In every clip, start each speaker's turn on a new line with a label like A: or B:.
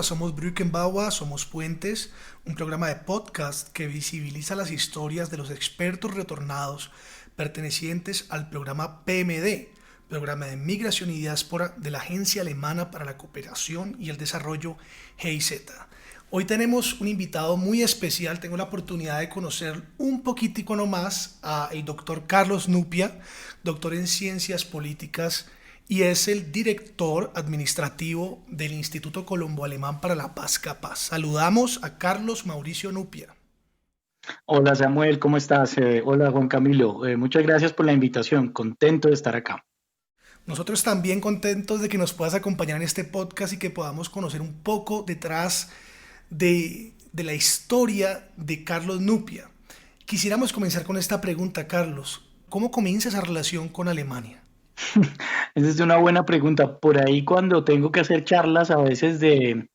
A: somos Brückenbauer, somos Puentes, un programa de podcast que visibiliza las historias de los expertos retornados pertenecientes al programa PMD, Programa de Migración y Diáspora de la Agencia Alemana para la Cooperación y el Desarrollo GIZ. Hoy tenemos un invitado muy especial, tengo la oportunidad de conocer un poquitico nomás al doctor Carlos Nupia, doctor en Ciencias Políticas y es el director administrativo del Instituto Colombo-Alemán para la Paz Capaz. Saludamos a Carlos Mauricio Nupia.
B: Hola Samuel, ¿cómo estás? Hola Juan Camilo, muchas gracias por la invitación, contento de estar acá.
A: Nosotros también contentos de que nos puedas acompañar en este podcast y que podamos conocer un poco detrás de la historia de Carlos Nupia. Quisiéramos comenzar con esta pregunta, Carlos. ¿Cómo comienza esa relación con Alemania?
B: Esa es una buena pregunta. Por ahí cuando tengo que hacer charlas a veces de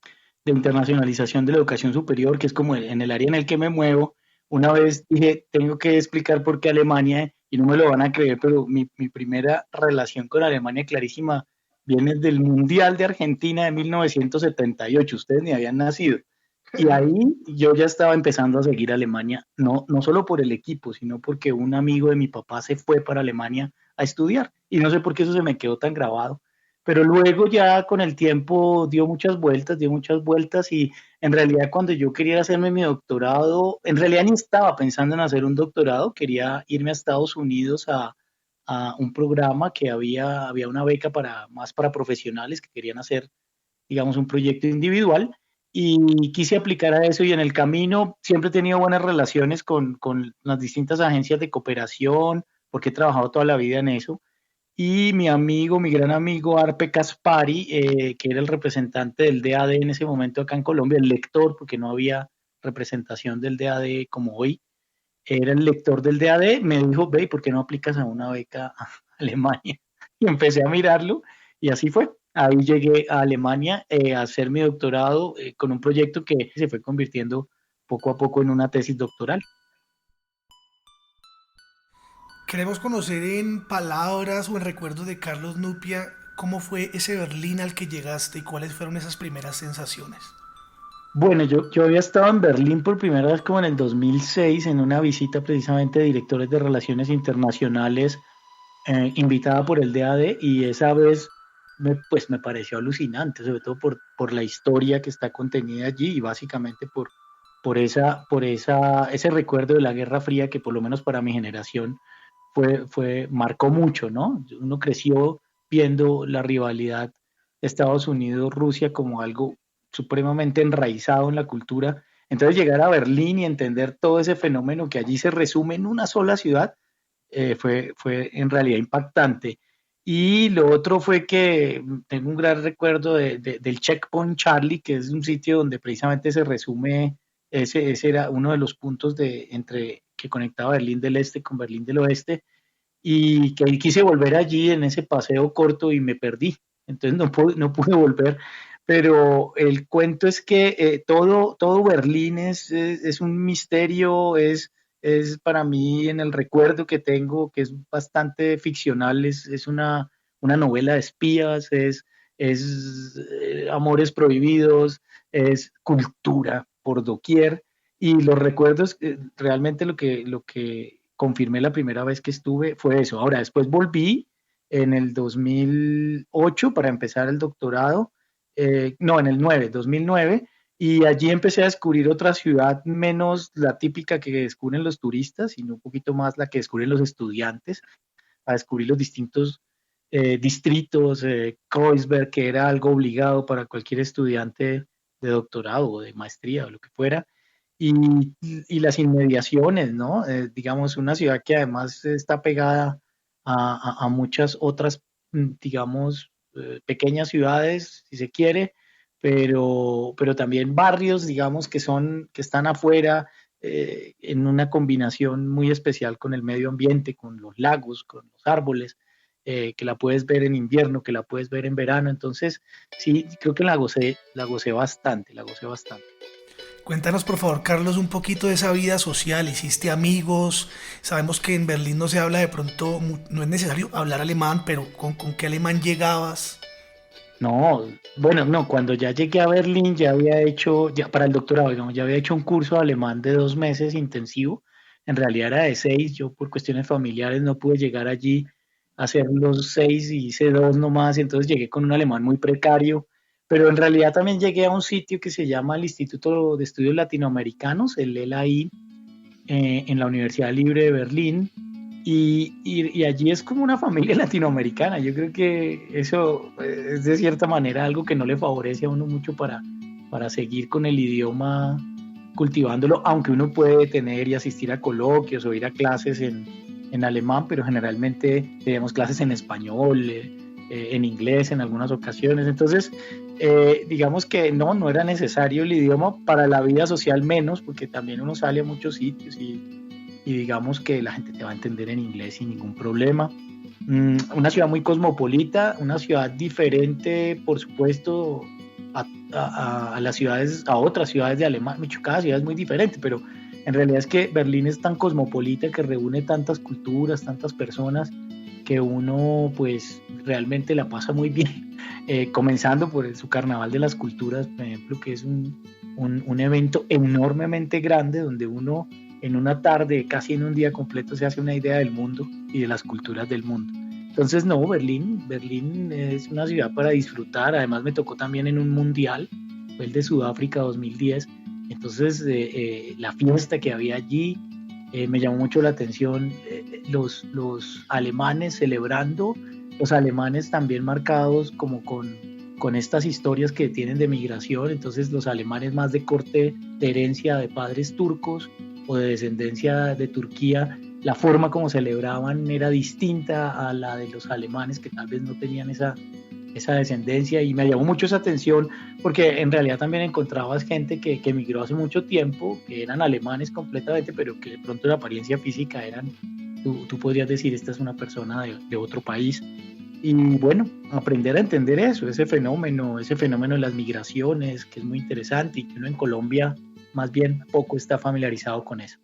B: internacionalización de la educación superior, que es como en el área en el que me muevo, una vez dije, tengo que explicar por qué Alemania, y no me lo van a creer, pero mi primera relación con Alemania clarísima viene del Mundial de Argentina de 1978. Ustedes ni habían nacido. Y ahí yo ya estaba empezando a seguir a Alemania, no solo por el equipo, sino porque un amigo de mi papá se fue para Alemania a estudiar. Y no sé por qué eso se me quedó tan grabado. Pero luego ya con el tiempo dio muchas vueltas y en realidad cuando yo quería hacerme mi doctorado, en realidad ni estaba pensando en hacer un doctorado, quería irme a Estados Unidos a un programa que había una beca más para profesionales que querían hacer, digamos, un proyecto individual y quise aplicar a eso y en el camino siempre he tenido buenas relaciones con las distintas agencias de cooperación, porque he trabajado toda la vida en eso. Y mi gran amigo Arpe Caspari, que era el representante del DAD en ese momento acá en Colombia, el lector, porque no había representación del DAD como hoy, era el lector del DAD, me dijo, ve, ¿por qué no aplicas a una beca a Alemania? Y empecé a mirarlo y así fue. Ahí llegué a Alemania a hacer mi doctorado con un proyecto que se fue convirtiendo poco a poco en una tesis doctoral.
A: Queremos conocer en palabras o en recuerdos de Carlos Nupia cómo fue ese Berlín al que llegaste y cuáles fueron esas primeras sensaciones.
B: Bueno, yo había estado en Berlín por primera vez como en el 2006 en una visita precisamente de directores de relaciones internacionales invitada por el DAD y esa vez pues me pareció alucinante, sobre todo por la historia que está contenida allí y básicamente ese recuerdo de la Guerra Fría que por lo menos para mi generación marcó mucho, ¿no? Uno creció viendo la rivalidad Estados Unidos-Rusia como algo supremamente enraizado en la cultura. Entonces llegar a Berlín y entender todo ese fenómeno que allí se resume en una sola ciudad fue en realidad impactante. Y lo otro fue que tengo un gran recuerdo del Checkpoint Charlie, que es un sitio donde precisamente se resume, ese era uno de los puntos que conectaba Berlín del Este con Berlín del Oeste, y que quise volver allí en ese paseo corto y me perdí. Entonces no pude volver, pero el cuento es que todo Berlín es un misterio, es para mí en el recuerdo que tengo, que es bastante ficcional, es una novela de espías, es amores prohibidos, es cultura por doquier, y los recuerdos, realmente lo que confirmé la primera vez que estuve fue eso. Ahora, después volví en el 2008 para empezar el doctorado, no, en el 2009, y allí empecé a descubrir otra ciudad, menos la típica que descubren los turistas, sino un poquito más la que descubren los estudiantes, a descubrir los distintos distritos, Kreuzberg, que era algo obligado para cualquier estudiante de doctorado o de maestría o lo que fuera, y, y las inmediaciones, ¿no? Digamos, una ciudad que además está pegada a muchas otras, digamos, pequeñas ciudades, si se quiere, pero también barrios, digamos, que están afuera, en una combinación muy especial con el medio ambiente, con los lagos, con los árboles, que la puedes ver en invierno, que la puedes ver en verano. Entonces, sí, creo que la gocé bastante, la gocé bastante.
A: Cuéntanos por favor, Carlos, un poquito de esa vida social. ¿Hiciste amigos? Sabemos que en Berlín no se habla de pronto, no es necesario hablar alemán, pero ¿con qué alemán llegabas?
B: No, bueno, no, cuando ya llegué a Berlín ya había hecho, ya para el doctorado, digamos, ya había hecho un curso de alemán de 2 meses intensivo. En realidad era de 6, yo por cuestiones familiares no pude llegar allí a hacer los 6 y hice 2 nomás, y entonces llegué con un alemán muy precario, pero en realidad también llegué a un sitio que se llama el Instituto de Estudios Latinoamericanos, el ELAI, en la Universidad Libre de Berlín, y allí es como una familia latinoamericana. Yo creo que eso es de cierta manera algo que no le favorece a uno mucho para seguir con el idioma cultivándolo, aunque uno puede tener y asistir a coloquios o ir a clases en alemán, pero generalmente tenemos clases en español, en inglés en algunas ocasiones. Entonces, digamos que no era necesario el idioma para la vida social menos, porque también uno sale a muchos sitios y digamos que la gente te va a entender en inglés sin ningún problema. Una ciudad muy cosmopolita, una ciudad diferente, por supuesto, a las ciudades, a otras ciudades de Alemania. Cada ciudad es muy diferente, pero en realidad es que Berlín es tan cosmopolita que reúne tantas culturas, tantas personas, que uno pues realmente la pasa muy bien. Comenzando por su Carnaval de las Culturas, por ejemplo, que es un evento enormemente grande donde uno en una tarde, casi en un día completo, se hace una idea del mundo y de las culturas del mundo. Entonces, no, Berlín es una ciudad para disfrutar. Además, me tocó también en un mundial, fue el de Sudáfrica 2010. Entonces, la fiesta que había allí me llamó mucho la atención. Los alemanes celebrando, los alemanes también marcados como con estas historias que tienen de migración. Entonces, los alemanes más de corte de herencia de padres turcos o de descendencia de Turquía, la forma como celebraban era distinta a la de los alemanes, que tal vez no tenían esa descendencia, y me llamó mucho esa atención porque en realidad también encontrabas gente que emigró hace mucho tiempo, que eran alemanes completamente, pero que de pronto la apariencia física eran, tú podrías decir, esta es una persona de otro país. Y bueno, aprender a entender eso, ese fenómeno de las migraciones, que es muy interesante y que uno en Colombia más bien poco está familiarizado con eso.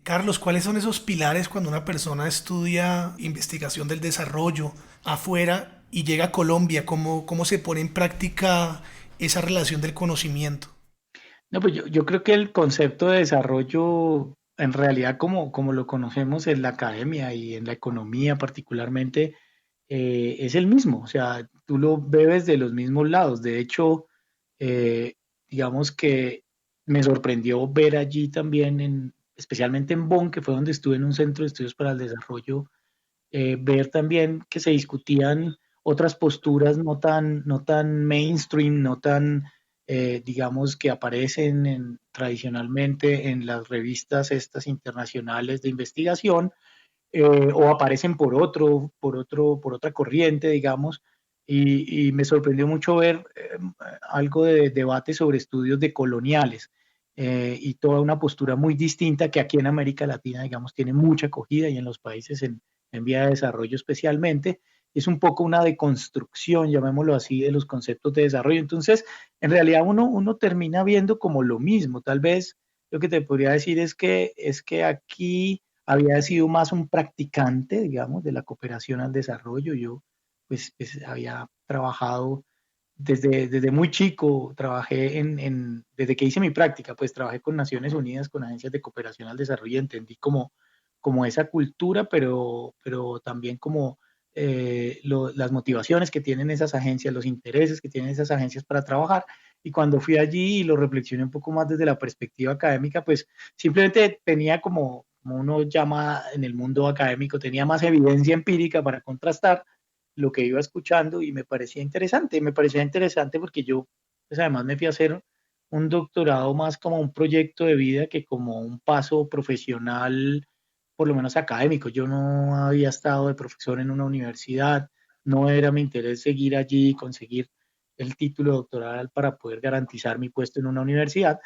A: Carlos, ¿cuáles son esos pilares cuando una persona estudia investigación del desarrollo afuera y llega a Colombia? ¿Cómo se pone en práctica esa relación del conocimiento?
B: No, pues yo creo que el concepto de desarrollo, en realidad, como lo conocemos en la academia y en la economía particularmente, es el mismo. O sea, tú lo bebes de los mismos lados. De hecho, eh, digamos que me sorprendió ver allí también, especialmente en Bonn, que fue donde estuve en un centro de estudios para el desarrollo, ver también que se discutían otras posturas no tan mainstream, no tan, digamos, que aparecen tradicionalmente en las revistas estas internacionales de investigación, o aparecen por otra corriente, digamos, y me sorprendió mucho ver algo de debate sobre estudios de coloniales, y toda una postura muy distinta que aquí en América Latina, digamos, tiene mucha acogida y en los países en vía de desarrollo especialmente. Es un poco una deconstrucción, llamémoslo así, de los conceptos de desarrollo. Entonces, en realidad uno termina viendo como lo mismo. Tal vez lo que te podría decir es que aquí había sido más un practicante, digamos, de la cooperación al desarrollo. Yo, pues había trabajado desde muy chico, trabajé desde que hice mi práctica, pues trabajé con Naciones Unidas, con agencias de cooperación al desarrollo, y entendí como esa cultura, pero también como las motivaciones que tienen esas agencias, los intereses que tienen esas agencias para trabajar. Y cuando fui allí y lo reflexioné un poco más desde la perspectiva académica, pues simplemente tenía como uno llama en el mundo académico, tenía más evidencia empírica para contrastar lo que iba escuchando, y me parecía interesante porque yo, pues además me fui a hacer un doctorado más como un proyecto de vida que como un paso profesional, por lo menos académico. Yo no había estado de profesor en una universidad, no era mi interés seguir allí y conseguir el título doctoral para poder garantizar mi puesto en una universidad.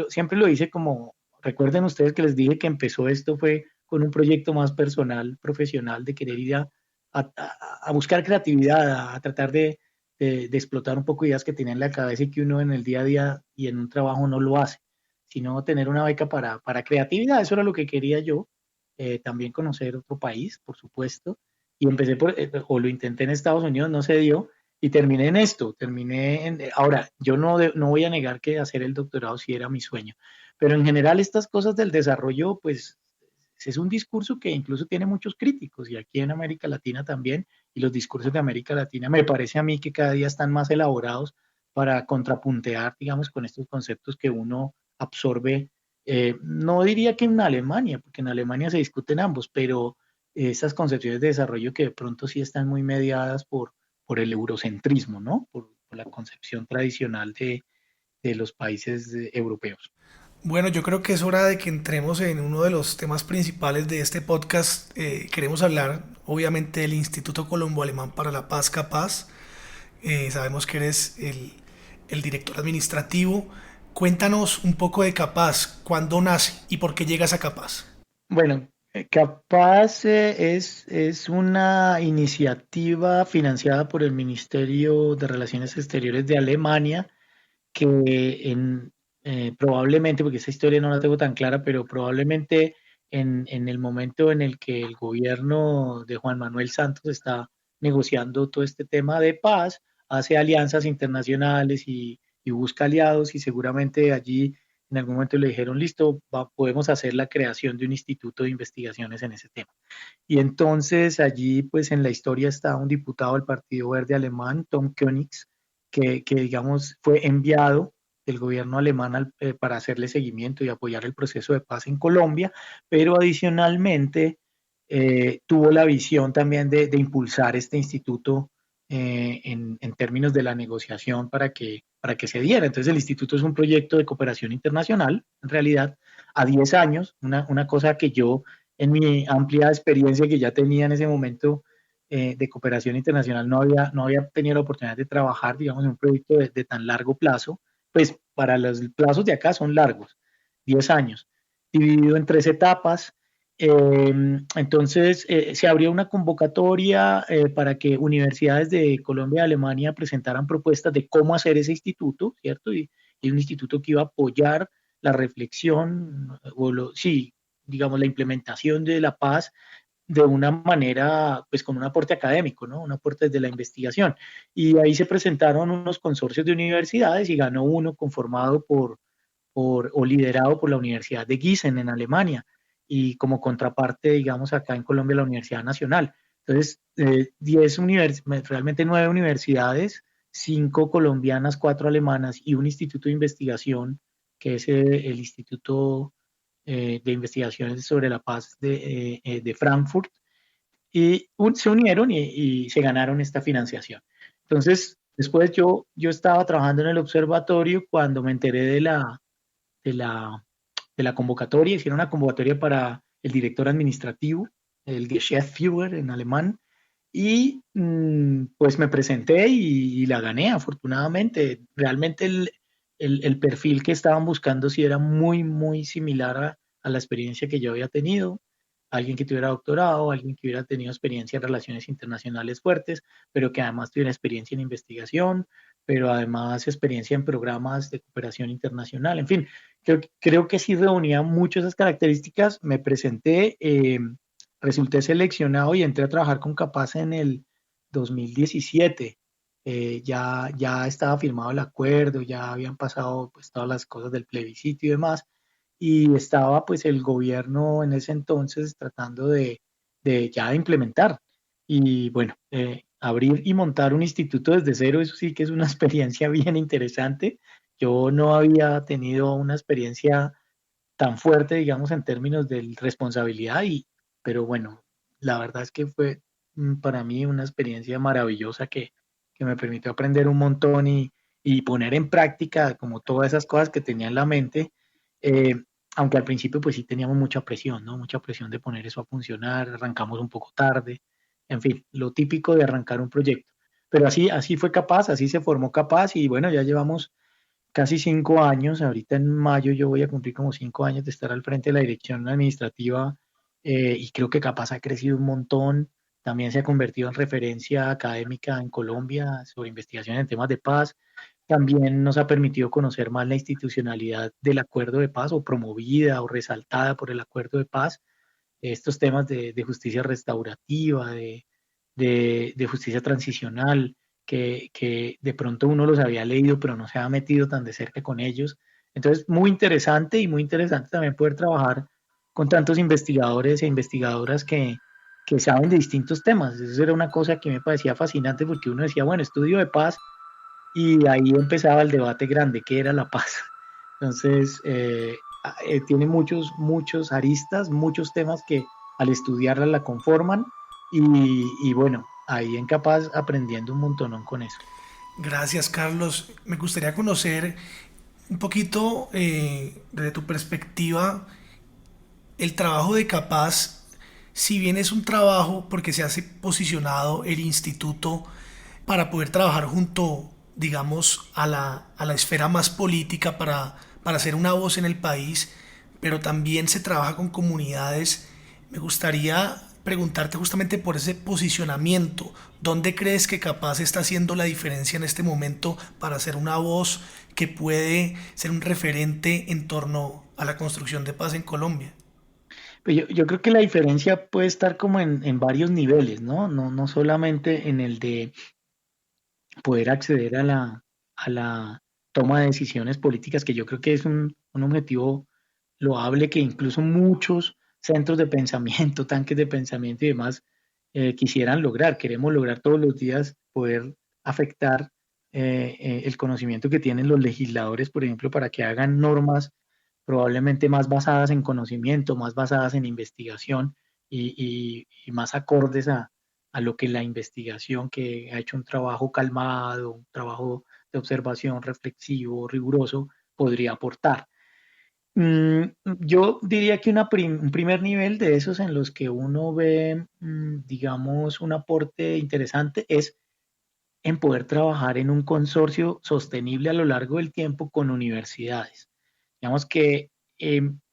B: Siempre lo hice como, recuerden ustedes que les dije que empezó esto fue con un proyecto más personal, profesional, de querer ir a buscar creatividad, a tratar de explotar un poco ideas que tenía en la cabeza y que uno en el día a día y en un trabajo no lo hace, sino tener una beca para creatividad. Eso era lo que quería yo. También conocer otro país, por supuesto. Y empecé o lo intenté en Estados Unidos, no se dio. y terminé en esto, ahora, yo no voy a negar que hacer el doctorado sí era mi sueño, pero en general estas cosas del desarrollo, pues es un discurso que incluso tiene muchos críticos y aquí en América Latina también, y los discursos de América Latina me parece a mí que cada día están más elaborados para contrapuntear, digamos, con estos conceptos que uno absorbe. No diría que en Alemania, porque en Alemania se discuten ambos, pero esas concepciones de desarrollo que de pronto sí están muy mediadas por el eurocentrismo, ¿no? Por la concepción tradicional de los países europeos.
A: Bueno, yo creo que es hora de que entremos en uno de los temas principales de este podcast. Queremos hablar, obviamente, del Instituto Colombo Alemán para la Paz, Capaz. Sabemos que eres el director administrativo. Cuéntanos un poco de Capaz, cuándo nace y por qué llegas a Capaz.
B: Bueno, Capaz es una iniciativa financiada por el Ministerio de Relaciones Exteriores de Alemania que probablemente, porque esa historia no la tengo tan clara, pero probablemente en el momento en el que el gobierno de Juan Manuel Santos está negociando todo este tema de paz, hace alianzas internacionales y busca aliados y seguramente allí en algún momento le dijeron, listo, podemos hacer la creación de un instituto de investigaciones en ese tema. Y entonces allí, pues en la historia está un diputado del Partido Verde Alemán, Tom Koenig, que digamos fue enviado del gobierno alemán para hacerle seguimiento y apoyar el proceso de paz en Colombia, pero adicionalmente tuvo la visión también de impulsar este instituto en términos de la negociación para que se diera. Entonces el instituto es un proyecto de cooperación internacional, en realidad, a 10 años, una cosa que yo en mi amplia experiencia que ya tenía en ese momento de cooperación internacional no había tenido la oportunidad de trabajar, digamos, en un proyecto de tan largo plazo, pues para los plazos de acá son largos, 10 años, dividido en 3 etapas. Entonces, se abrió una convocatoria para que universidades de Colombia y Alemania presentaran propuestas de cómo hacer ese instituto, ¿cierto? Y un instituto que iba a apoyar la reflexión, sí, digamos, la implementación de la paz de una manera, pues con un aporte académico, ¿no? Un aporte desde la investigación. Y ahí se presentaron unos consorcios de universidades y ganó uno conformado o liderado por la Universidad de Gießen en Alemania y como contraparte, digamos, acá en Colombia la Universidad Nacional. Entonces, 10 realmente 9 universidades, 5 colombianas, 4 alemanas y un instituto de investigación, que es el Instituto de Investigaciones sobre la Paz de Frankfurt, y se unieron y se ganaron esta financiación. Entonces, después yo estaba trabajando en el observatorio cuando me enteré de la, de la convocatoria, hicieron una convocatoria para el director administrativo, el Geschäftsführer en alemán, y pues me presenté y la gané, afortunadamente. Realmente el perfil que estaban buscando sí era muy, muy similar a la experiencia que yo había tenido. Alguien que tuviera doctorado, alguien que hubiera tenido experiencia en relaciones internacionales fuertes, pero que además tuviera experiencia en investigación, pero además experiencia en programas de cooperación internacional. En fin, creo que sí reunía muchas esas características. Me presenté, resulté seleccionado y entré a trabajar con Capaz en el 2017. Ya estaba firmado el acuerdo, ya habían pasado pues todas las cosas del plebiscito y demás, y estaba pues el gobierno en ese entonces tratando de ya implementar. Y bueno, abrir y montar un instituto desde cero, eso sí que es una experiencia bien interesante. Yo no había tenido una experiencia tan fuerte, digamos, en términos de responsabilidad, pero bueno, la verdad es que fue para mí una experiencia maravillosa que me permitió aprender un montón y poner en práctica como todas esas cosas que tenía en la mente, eh, aunque al principio pues sí teníamos mucha presión, ¿no? Mucha presión de poner eso a funcionar, arrancamos un poco tarde, en fin, lo típico de arrancar un proyecto. Pero así fue Capaz, así se formó Capaz y bueno, ya llevamos casi 5 años. Ahorita en mayo yo voy a cumplir como 5 años de estar al frente de la dirección administrativa y creo que Capaz ha crecido un montón. También se ha convertido en referencia académica en Colombia sobre investigación en temas de paz. También nos ha permitido conocer más la institucionalidad del acuerdo de paz o promovida o resaltada por el acuerdo de paz. Estos temas de justicia restaurativa, de justicia transicional, que de pronto uno los había leído, pero no se había metido tan de cerca con ellos. Entonces, muy interesante y muy interesante también poder trabajar con tantos investigadores e investigadoras que saben de distintos temas. Eso era una cosa que me parecía fascinante porque uno decía, bueno, estudio de paz, y ahí empezaba el debate grande, ¿qué era la paz? Entonces, tiene muchos aristas, muchos temas que al estudiarla la conforman y bueno, ahí en Capaz aprendiendo un montonón con eso.
A: Gracias, Carlos. Me gustaría conocer un poquito desde tu perspectiva el trabajo de Capaz, si bien es un trabajo porque se hace posicionado el instituto para poder trabajar junto, digamos, a la esfera más política para ser una voz en el país, pero también se trabaja con comunidades. Me gustaría preguntarte justamente por ese posicionamiento. ¿Dónde crees que Capaz está haciendo la diferencia en este momento para ser una voz que puede ser un referente en torno a la construcción de paz en Colombia?
B: Pues yo creo que la diferencia puede estar como en varios niveles, ¿no? No solamente en el de poder acceder a la toma de decisiones políticas, que yo creo que es un objetivo loable que incluso muchos centros de pensamiento, tanques de pensamiento y demás quisieran lograr. Queremos lograr todos los días poder afectar el conocimiento que tienen los legisladores, por ejemplo, para que hagan normas probablemente más basadas en conocimiento, más basadas en investigación y más acordes a lo que la investigación, que ha hecho un trabajo calmado, un trabajo de observación reflexivo, riguroso, podría aportar. Yo diría que un primer nivel de esos en los que uno ve, digamos, un aporte interesante es en poder trabajar en un consorcio sostenible a lo largo del tiempo con universidades. Digamos que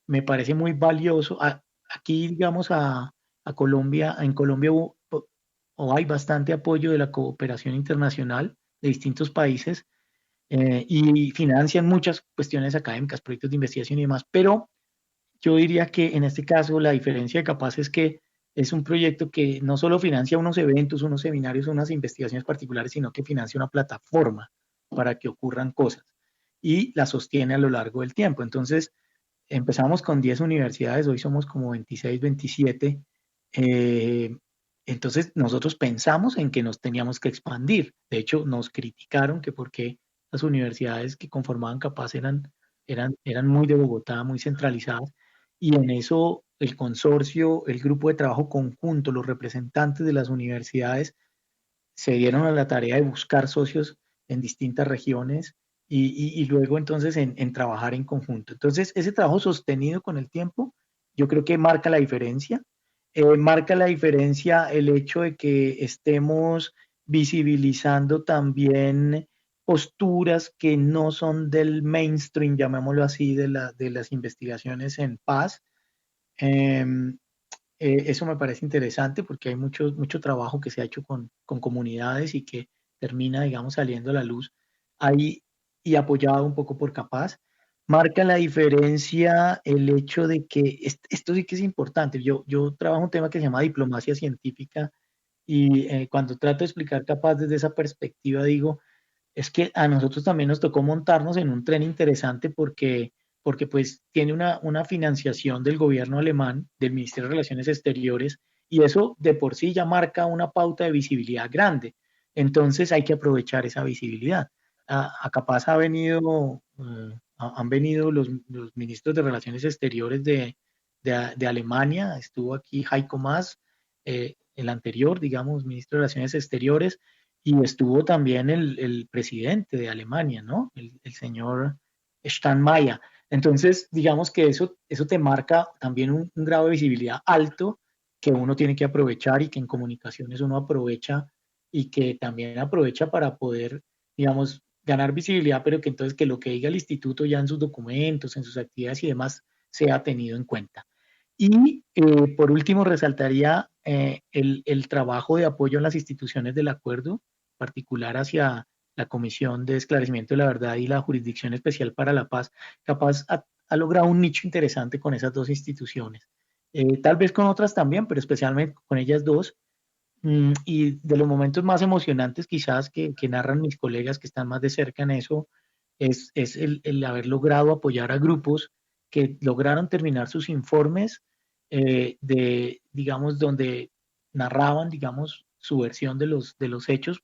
B: me parece muy valioso. Aquí, digamos, a Colombia, en Colombia o hay bastante apoyo de la cooperación internacional de distintos países y financian muchas cuestiones académicas, proyectos de investigación y demás, pero yo diría que en este caso la diferencia de Capaz es que es un proyecto que no solo financia unos eventos, unos seminarios, unas investigaciones particulares, sino que financia una plataforma para que ocurran cosas y la sostiene a lo largo del tiempo. Entonces, empezamos con 10 universidades, hoy somos como 26, 27. eh, entonces, nosotros pensamos en que nos teníamos que expandir. De hecho, nos criticaron que porque las universidades que conformaban Capaz eran muy de Bogotá, muy centralizadas, y en eso el consorcio, el grupo de trabajo conjunto, los representantes de las universidades se dieron a la tarea de buscar socios en distintas regiones y luego entonces en trabajar en conjunto. Entonces, ese trabajo sostenido con el tiempo, yo creo que marca la diferencia. Marca la diferencia el hecho de que estemos visibilizando también posturas que no son del mainstream, llamémoslo así, de las investigaciones en paz. Eh, eso me parece interesante porque hay mucho trabajo que se ha hecho con comunidades y que termina, digamos, saliendo a la luz ahí y apoyado un poco por Capaz. Marca la diferencia el hecho de que esto sí que es importante. Yo trabajo un tema que se llama diplomacia científica y cuando trato de explicar Capaz desde esa perspectiva, digo, es que a nosotros también nos tocó montarnos en un tren interesante porque pues tiene una financiación del gobierno alemán, del Ministerio de Relaciones Exteriores, y eso de por sí ya marca una pauta de visibilidad grande. Entonces hay que aprovechar esa visibilidad. A Capaz han venido los ministros de Relaciones Exteriores de Alemania, estuvo aquí Heiko Maas, el anterior, digamos, ministro de Relaciones Exteriores, y estuvo también el presidente de Alemania, ¿no? El señor Steinmeier. Entonces, digamos que eso te marca también un grado de visibilidad alto que uno tiene que aprovechar y que en comunicaciones uno aprovecha y que también aprovecha para poder, digamos, ganar visibilidad, pero que entonces que lo que diga el instituto ya en sus documentos, en sus actividades y demás, sea tenido en cuenta. Y por último, resaltaría el trabajo de apoyo en las instituciones del acuerdo, particular hacia la Comisión de Esclarecimiento de la Verdad y la Jurisdicción Especial para la Paz. Capaz ha logrado un nicho interesante con esas dos instituciones. Tal vez con otras también, pero especialmente con ellas dos, Y de los momentos más emocionantes quizás que narran mis colegas que están más de cerca en eso, es el haber logrado apoyar a grupos que lograron terminar sus informes digamos, donde narraban, digamos, su versión de los hechos,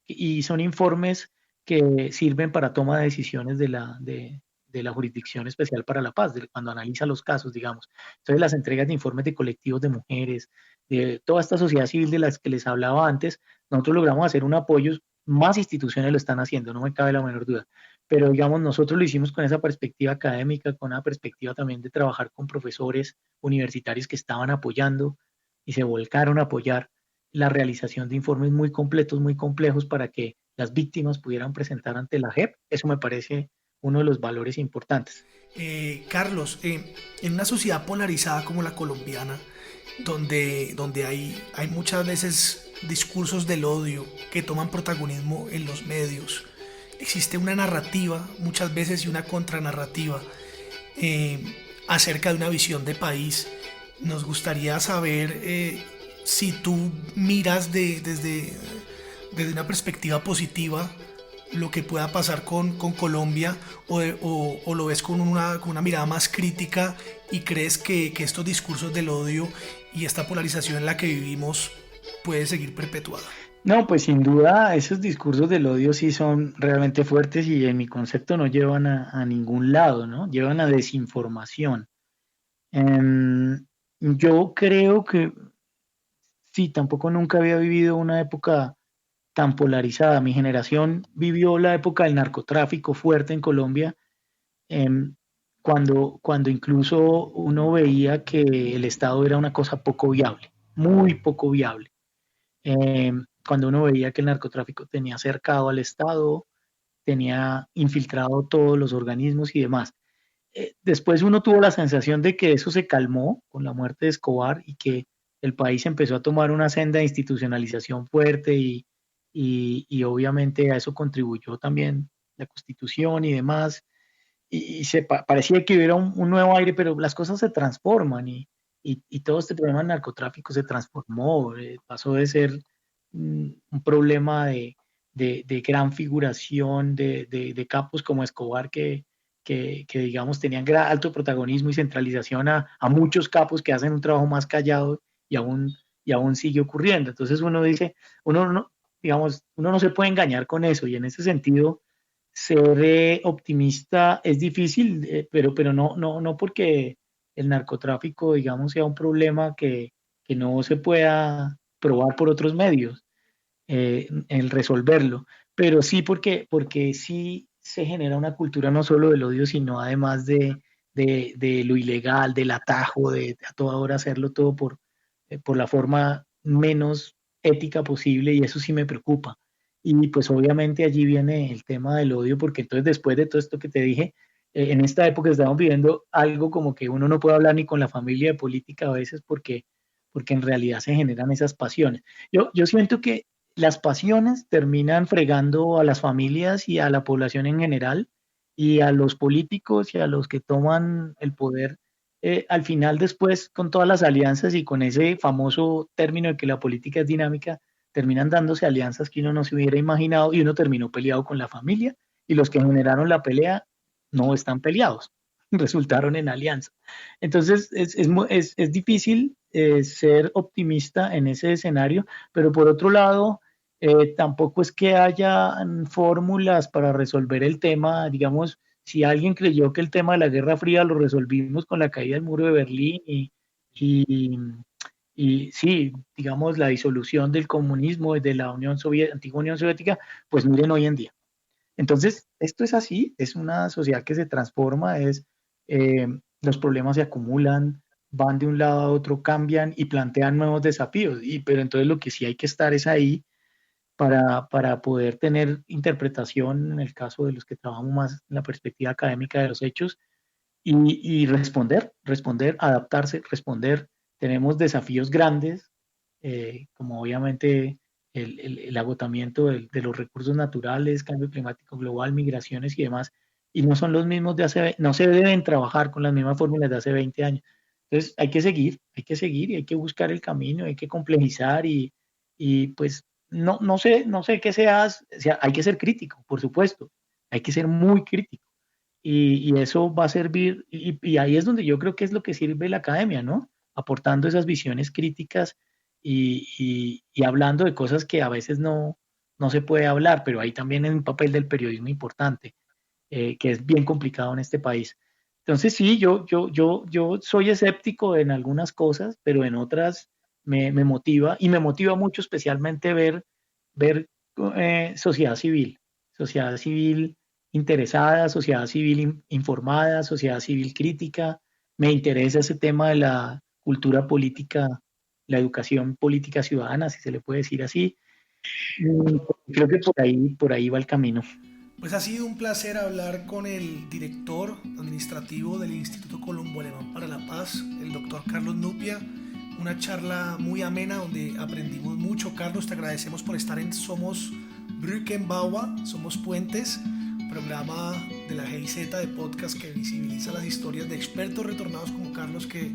B: y son informes que sirven para toma de decisiones de la Jurisdicción Especial para la Paz, cuando analiza los casos, digamos. Entonces, las entregas de informes de colectivos de mujeres, de toda esta sociedad civil de las que les hablaba antes, nosotros logramos hacer un apoyo, más instituciones lo están haciendo, no me cabe la menor duda, pero digamos, nosotros lo hicimos con esa perspectiva académica, con una perspectiva también de trabajar con profesores universitarios que estaban apoyando y se volcaron a apoyar la realización de informes muy completos, muy complejos para que las víctimas pudieran presentar ante la JEP. Eso me parece uno de los valores importantes.
A: Carlos, en una sociedad polarizada como la colombiana, donde hay muchas veces discursos del odio que toman protagonismo en los medios, existe una narrativa muchas veces y una contranarrativa eh, acerca de una visión de país. Nos gustaría saber si tú miras desde una perspectiva positiva lo que pueda pasar con Colombia o lo ves con una mirada más crítica y crees que estos discursos del odio y esta polarización en la que vivimos puede seguir perpetuada.
B: No, pues sin duda esos discursos del odio sí son realmente fuertes y en mi concepto no llevan a ningún lado, ¿no? Llevan a desinformación. Em, yo creo que sí, tampoco nunca había vivido una época tan polarizada. Mi generación vivió la época del narcotráfico fuerte en Colombia, em, cuando incluso uno veía que el Estado era una cosa poco viable, muy poco viable. Cuando uno veía que el narcotráfico tenía cercado al Estado, tenía infiltrado todos los organismos y demás. Después uno tuvo la sensación de que eso se calmó con la muerte de Escobar y que el país empezó a tomar una senda de institucionalización fuerte y obviamente a eso contribuyó también la Constitución y demás. Y parecía que hubiera un nuevo aire, pero las cosas se transforman y todo este problema del narcotráfico se transformó, pasó de ser un problema de gran figuración de capos como Escobar que digamos tenían alto protagonismo y centralización a muchos capos que hacen un trabajo más callado y aún, y aún sigue ocurriendo. Entonces uno dice, uno no, digamos, uno no se puede engañar con eso y en ese sentido ser optimista es difícil, pero no porque el narcotráfico, digamos, sea un problema que no se pueda probar por otros medios, el resolverlo, pero sí porque sí se genera una cultura no solo del odio, sino además de lo ilegal, del atajo, de a toda hora hacerlo todo por la forma menos ética posible y eso sí me preocupa. Y pues obviamente allí viene el tema del odio, porque entonces después de todo esto que te dije, en esta época estamos viviendo algo como que uno no puede hablar ni con la familia de política a veces porque en realidad se generan esas pasiones. Yo siento que las pasiones terminan fregando a las familias y a la población en general y a los políticos y a los que toman el poder al final después con todas las alianzas y con ese famoso término de que la política es dinámica, terminan dándose alianzas que uno no se hubiera imaginado y uno terminó peleado con la familia y los que generaron la pelea no están peleados, resultaron en alianza. Entonces es difícil ser optimista en ese escenario, pero por otro lado, tampoco es que haya fórmulas para resolver el tema, digamos, si alguien creyó que el tema de la Guerra Fría lo resolvimos con la caída del muro de Berlín y, y sí, digamos, la disolución del comunismo de la antigua Unión Soviética, pues miren hoy en día. Entonces, esto es así, es una sociedad que se transforma, eh, los problemas se acumulan, van de un lado a otro, cambian y plantean nuevos desafíos, pero entonces lo que sí hay que estar es ahí para poder tener interpretación en el caso de los que trabajamos más en la perspectiva académica de los hechos y responder, adaptarse, responder. Tenemos desafíos grandes, como obviamente el agotamiento de los recursos naturales, cambio climático global, migraciones y demás, y no son los mismos no se deben trabajar con las mismas fórmulas de hace 20 años. Entonces hay que seguir y hay que buscar el camino, hay que complejizar Y pues no sé qué seas, o sea, hay que ser crítico, por supuesto, hay que ser muy crítico. Y eso va a servir, y ahí es donde yo creo que es lo que sirve la academia, ¿no? Aportando esas visiones críticas y hablando de cosas que a veces no se puede hablar, pero ahí también es un papel del periodismo importante, que es bien complicado en este país. Entonces sí, yo soy escéptico en algunas cosas, pero en otras me motiva, y me motiva mucho especialmente ver sociedad civil interesada, sociedad civil informada, sociedad civil crítica. Me interesa ese tema de la cultura política, la educación política ciudadana, si se le puede decir así. Creo que por ahí va el camino.
A: Pues ha sido un placer hablar con el director administrativo del Instituto Colombo Alemán para la Paz, el doctor Carlos Nupia. Una charla muy amena donde aprendimos mucho. Carlos, te agradecemos por estar en Somos Brückenbauer, Somos Puentes, programa de la GIZ de podcast que visibiliza las historias de expertos retornados como Carlos que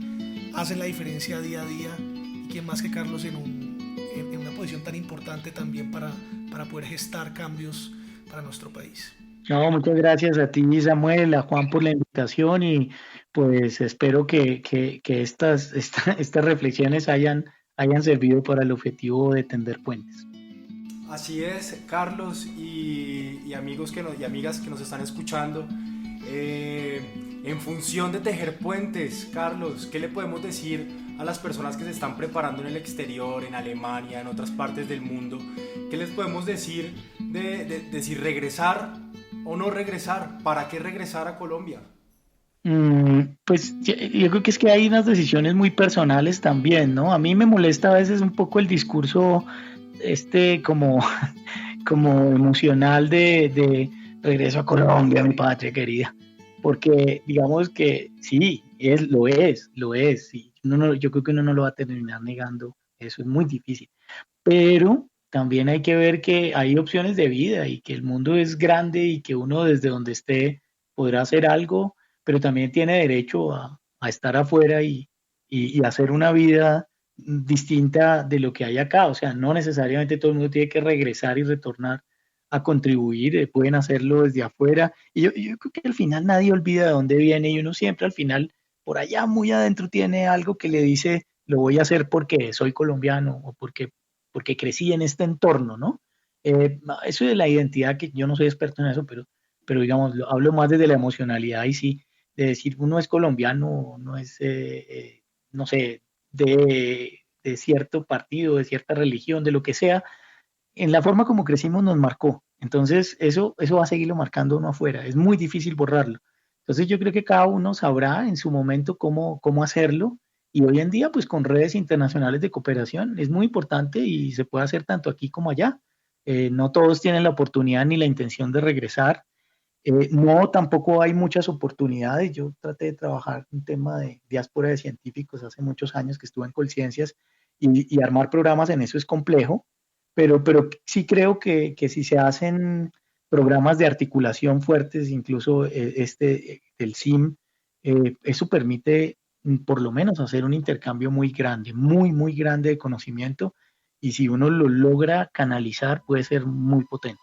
A: hacen la diferencia día a día, y quién más que Carlos en una posición tan importante también para poder gestar cambios para nuestro país.
B: No, muchas gracias a ti, Samuel, a Juan por la invitación, y pues espero que estas reflexiones hayan servido para el objetivo de tender puentes.
C: Así es, Carlos y amigos y amigas que nos están escuchando. En función de tejer puentes, Carlos, ¿qué le podemos decir a las personas que se están preparando en el exterior, en Alemania, en otras partes del mundo? ¿Qué les podemos decir de si regresar o no regresar? ¿Para qué regresar a Colombia?
B: Pues yo creo que es que hay unas decisiones muy personales también, ¿no? A mí me molesta a veces un poco el discurso como, como emocional de regreso a Colombia, mi patria querida, porque digamos que sí, lo es, sí. Yo creo que uno no lo va a terminar negando, eso es muy difícil, pero también hay que ver que hay opciones de vida y que el mundo es grande y que uno desde donde esté podrá hacer algo, pero también tiene derecho a estar afuera y hacer una vida distinta de lo que hay acá. O sea, no necesariamente todo el mundo tiene que regresar y retornar a contribuir, pueden hacerlo desde afuera. Y yo creo que al final nadie olvida de dónde viene, y uno siempre al final, por allá muy adentro, tiene algo que le dice, lo voy a hacer porque soy colombiano o porque crecí en este entorno, ¿no? Eso de la identidad, que yo no soy experto en eso, pero digamos, hablo más desde la emocionalidad, y sí, de decir uno es colombiano, no es, no sé, de cierto partido, de cierta religión, de lo que sea, en la forma como crecimos nos marcó. Entonces, eso va a seguirlo marcando uno afuera. Es muy difícil borrarlo. Entonces, yo creo que cada uno sabrá en su momento cómo hacerlo. Y hoy en día, pues con redes internacionales de cooperación, es muy importante y se puede hacer tanto aquí como allá. No todos tienen la oportunidad ni la intención de regresar. No, tampoco hay muchas oportunidades. Yo traté de trabajar un tema de diáspora de científicos hace muchos años que estuve en Colciencias, y armar programas en eso es complejo, pero sí creo que si se hacen programas de articulación fuertes, incluso el SIM, eso permite por lo menos hacer un intercambio muy grande, muy, muy grande de conocimiento, y si uno lo logra canalizar puede ser muy potente.